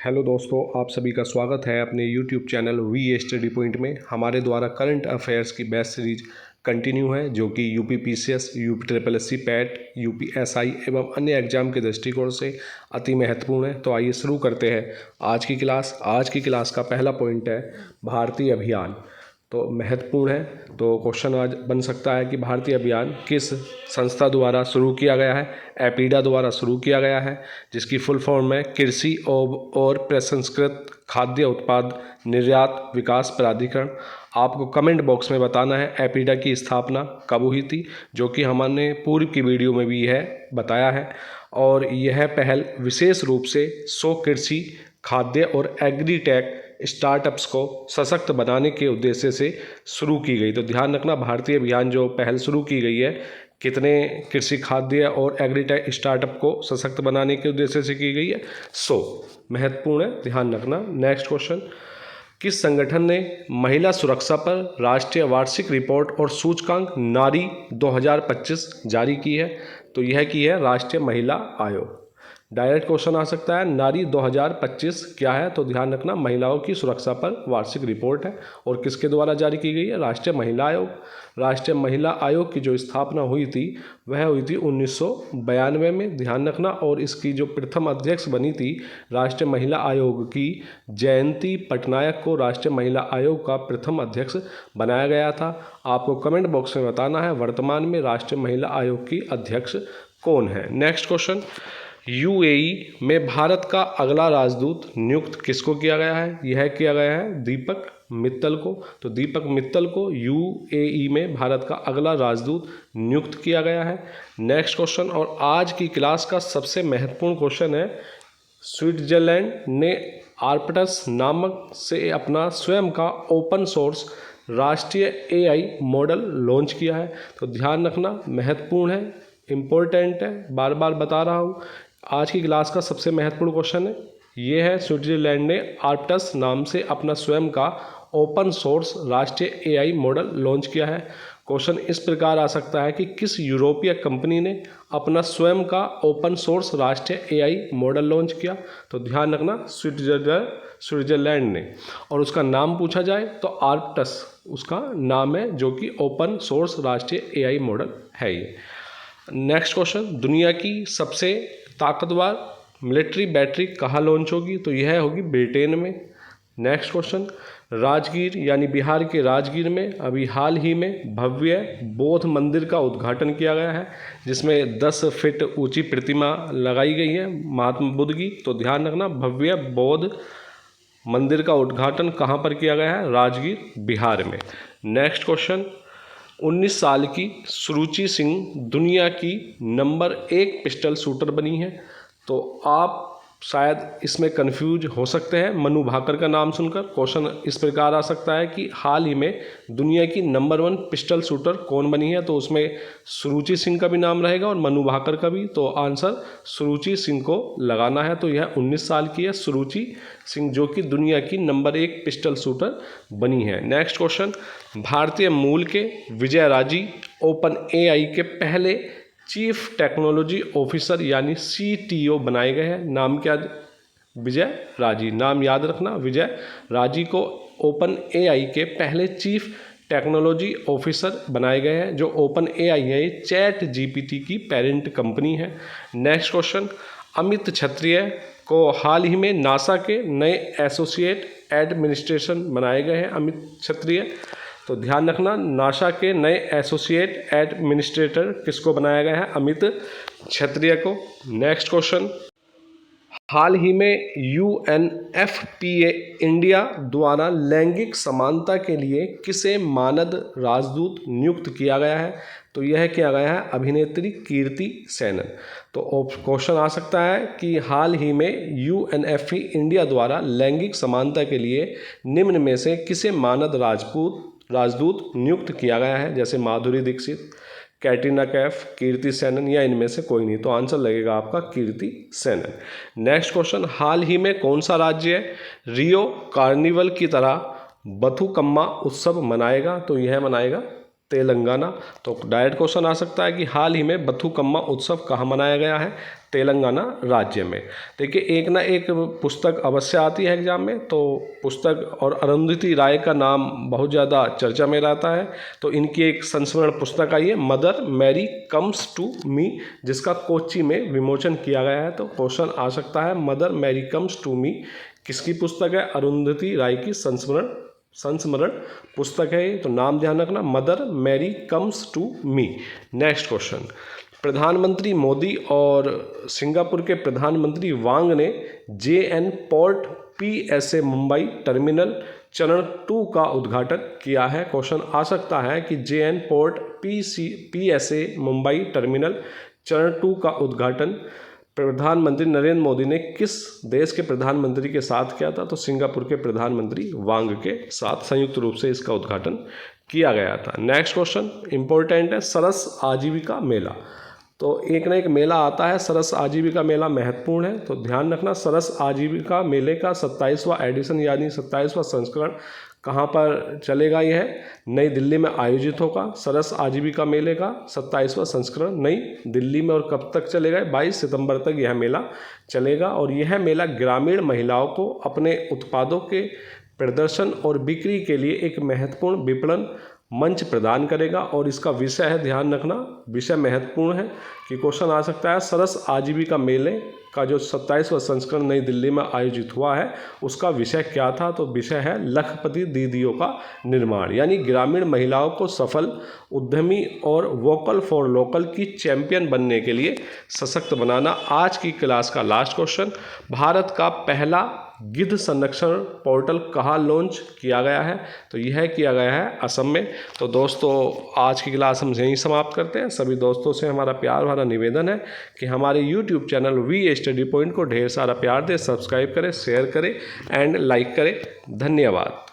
Hello दोस्तों, आप सभी का स्वागत है अपने YouTube channel we study point में। हमारे द्वारा करंट अफेयर्स की बेस्ट सीरीज कंटिन्यू है, जो कि UP PCS, UP triple SC PET, UP SI एवं अन्य एग्जाम के दृष्टिकोण से अति महत्वपूर्ण है। तो आइए शुरू करते हैं आज की क्लास। आज की क्लास का पहला पॉइंट है भारतीय अभियान। तो महत्वपूर्ण है। तो क्वेश्चन आज बन सकता है कि भारतीय अभियान किस संस्था द्वारा शुरू किया गया है। एपीडा द्वारा शुरू किया गया है, जिसकी फुल फॉर्म है कृषि और प्रसंस्कृत खाद्य उत्पाद निर्यात विकास प्राधिकरण। आपको कमेंट बॉक्स में बताना है एपीडा की स्थापना कब हुई थी, जो कि हमने पूर्व की वीडियो में भी है बताया है। और यह पहल विशेष रूप से 100 कृषि खाद्य और एग्रीटेक स्टार्टअप्स को सशक्त बनाने के उद्देश्य से शुरू की गई। तो ध्यान रखना, भारतीय अभियान जो पहल शुरू की गई है, कितने कृषि खाद्य और एग्रीटेक स्टार्टअप को सशक्त बनाने के उद्देश्य से की गई है? 100। महत्वपूर्ण है, ध्यान रखना। नेक्स्ट क्वेश्चन, किस संगठन ने महिला सुरक्षा पर राष्ट्रीय वार्षिक रिपोर्ट और सूचकांक नारी 2025 जारी की है? तो यह की है राष्ट्रीय महिला आयोग। डायरेक्ट क्वेश्चन आ सकता है, नारी 2025 क्या है? तो ध्यान रखना, महिलाओं की सुरक्षा पर वार्षिक रिपोर्ट है और किसके द्वारा जारी की गई है? राष्ट्रीय महिला आयोग। राष्ट्रीय महिला आयोग की जो स्थापना हुई थी वह हुई थी 1992 में, ध्यान रखना। और इसकी जो प्रथम अध्यक्ष बनी थी राष्ट्रीय महिला आयोग की, जयंती पटनायक को राष्ट्रीय महिला आयोग का प्रथम अध्यक्ष बनाया गया था। आपको कमेंट बॉक्स में बताना है वर्तमान में राष्ट्रीय महिला आयोग की अध्यक्ष कौन है। नेक्स्ट क्वेश्चन, यूएई में भारत का अगला राजदूत नियुक्त किसको किया गया है? यह किया गया है दीपक मित्तल को। तो दीपक मित्तल को यूएई में भारत का अगला राजदूत नियुक्त किया गया है। नेक्स्ट क्वेश्चन, और आज की क्लास का सबसे महत्वपूर्ण क्वेश्चन है, स्विट्जरलैंड ने आर्पटस नामक से अपना स्वयं का ओपन सोर्स राष्ट्रीय एआई मॉडल लॉन्च किया है। तो ध्यान रखना, महत्वपूर्ण है, इम्पोर्टेंट है, बार बार बता रहा हूँ। आज की क्लास का सबसे महत्वपूर्ण क्वेश्चन है ये है, स्विट्जरलैंड ने आर्पटस नाम से अपना स्वयं का ओपन सोर्स राष्ट्रीय एआई मॉडल लॉन्च किया है। क्वेश्चन इस प्रकार आ सकता है कि किस यूरोपीय कंपनी ने अपना स्वयं का ओपन सोर्स राष्ट्रीय एआई मॉडल लॉन्च किया? तो ध्यान रखना, स्विट्जरलैंड ने। और उसका नाम पूछा जाए तो आर्पटस उसका नाम है, जो कि ओपन सोर्स राष्ट्रीय एआई मॉडल है ये। नेक्स्ट क्वेश्चन, दुनिया की सबसे ताकतवर मिलिट्री बैटरी कहाँ लॉन्च होगी? तो यह होगी ब्रिटेन में। नेक्स्ट क्वेश्चन, राजगीर यानी बिहार के राजगीर में अभी हाल ही में भव्य बौद्ध मंदिर का उद्घाटन किया गया है, जिसमें 10 फीट ऊंची प्रतिमा लगाई गई है महात्मा बुद्ध की। तो ध्यान रखना, भव्य बौद्ध मंदिर का उद्घाटन कहाँ पर किया गया है? राजगीर, बिहार में। नेक्स्ट क्वेश्चन, 19 साल की सुरुचि सिंह दुनिया की नंबर 1 पिस्टल शूटर बनी है। तो आप शायद इसमें कंफ्यूज हो सकते हैं मनु भाकर का नाम सुनकर। क्वेश्चन इस प्रकार आ सकता है कि हाल ही में दुनिया की नंबर 1 पिस्टल शूटर कौन बनी है? तो उसमें सुरुचि सिंह का भी नाम रहेगा और मनु भाकर का भी। तो आंसर सुरुचि सिंह को लगाना है। तो यह 19 साल की है सुरुचि सिंह, जो कि दुनिया की नंबर 1 पिस्टल शूटर बनी है। नेक्स्ट क्वेश्चन, भारतीय मूल के विजय राजी ओपन एआई के पहले चीफ टेक्नोलॉजी ऑफिसर यानी सीटीओ बनाए गए हैं। नाम क्या? विजय राजी। नाम याद रखना, विजय राजी को ओपन एआई के पहले चीफ टेक्नोलॉजी ऑफिसर बनाए गए हैं। जो ओपन एआई है, ये चैट जीपीटी की पेरेंट कंपनी है। नेक्स्ट क्वेश्चन, अमित क्षत्रिय को हाल ही में नासा के नए एसोसिएट एडमिनिस्ट्रेशन बनाए गए हैं। अमित क्षत्रिय, तो ध्यान रखना, नासा के नए एसोसिएट एडमिनिस्ट्रेटर किसको बनाया गया है? अमित क्षत्रिय को। नेक्स्ट क्वेश्चन, हाल ही में यूएनएफपीए इंडिया द्वारा लैंगिक समानता के लिए किसे मानद राजदूत नियुक्त किया गया है? तो यह किया गया है अभिनेत्री कीर्ति सेनन। तो क्वेश्चन आ सकता है कि हाल ही में यूएनएफपी इंडिया द्वारा लैंगिक समानता के लिए निम्न में से किसे मानद राजदूत नियुक्त किया गया है? जैसे माधुरी दीक्षित, कैटरीना कैफ, कीर्ति सेनन, या इनमें से कोई नहीं। तो आंसर लगेगा आपका कीर्ति सेनन। नेक्स्ट क्वेश्चन, हाल ही में कौन सा राज्य रियो कार्निवल की तरह बथुकम्मा उत्सव मनाएगा? तो यह मनाएगा तेलंगाना। तो डायरेक्ट क्वेश्चन आ सकता है कि हाल ही में बथुकम्मा उत्सव कहाँ मनाया गया है? तेलंगाना राज्य में। देखिए एक ना एक पुस्तक अवश्य आती है एग्जाम में, तो पुस्तक और अरुंधति राय का नाम बहुत ज़्यादा चर्चा में रहता है। तो इनकी एक संस्मरण पुस्तक आई है, Mother Mary comes to me, जिसका कोच्चि में विमोचन किया गया है। तो क्वेश्चन आ सकता है Mother Mary comes to me किसकी पुस्तक है? अरुंधति राय की संस्मरण पुस्तक है। तो नाम ध्यान रखना, Mother Mary comes to me. Next question, प्रधानमंत्री मोदी और सिंगापुर के प्रधानमंत्री वांग ने JN port PSA Mumbai terminal चरण 2 का उद्घाटन किया है। क्वेश्चन आ सकता है कि JN port PSA Mumbai terminal चरण 2 का उद्घाटन प्रधानमंत्री नरेंद्र मोदी ने किस देश के प्रधानमंत्री के साथ किया था? तो सिंगापुर के प्रधानमंत्री वांग के साथ संयुक्त रूप से इसका उद्घाटन किया गया था। नेक्स्ट क्वेश्चन इंपॉर्टेंट है, सरस आजीविका मेला। तो एक ना एक मेला आता है, सरस आजीविका मेला महत्वपूर्ण है। तो ध्यान रखना, सरस आजीविका मेले का 27वां एडिशन यानी 27वां संस्करण कहाँ पर चलेगा? यह नई दिल्ली में आयोजित होगा। सरस आजीविका मेले का 27वां संस्करण नई दिल्ली में, और कब तक चलेगा? 22 सितंबर तक यह मेला चलेगा। और यह मेला ग्रामीण महिलाओं को अपने उत्पादों के प्रदर्शन और बिक्री के लिए एक महत्वपूर्ण विपणन मंच प्रदान करेगा। और इसका विषय है, ध्यान रखना विषय महत्वपूर्ण है कि क्वेश्चन आ सकता है, सरस आजीविका मेले का जो 27वां संस्करण नई दिल्ली में आयोजित हुआ है उसका विषय क्या था? तो विषय है लखपति दीदियों का निर्माण, यानी ग्रामीण महिलाओं को सफल उद्यमी और वोकल फॉर लोकल की चैंपियन बनने के लिए सशक्त बनाना। आज की क्लास का लास्ट क्वेश्चन, भारत का पहला गिद्ध संरक्षण पोर्टल कहाँ लॉन्च किया गया है? तो यह किया गया है असम में। तो दोस्तों आज की क्लास हम यहीं समाप्त करते हैं। सभी दोस्तों से हमारा प्यार भरा निवेदन है कि हमारे YouTube channel we study point को ढेर सारा प्यार दें, सब्सक्राइब करें, शेयर करें एंड लाइक करें। धन्यवाद।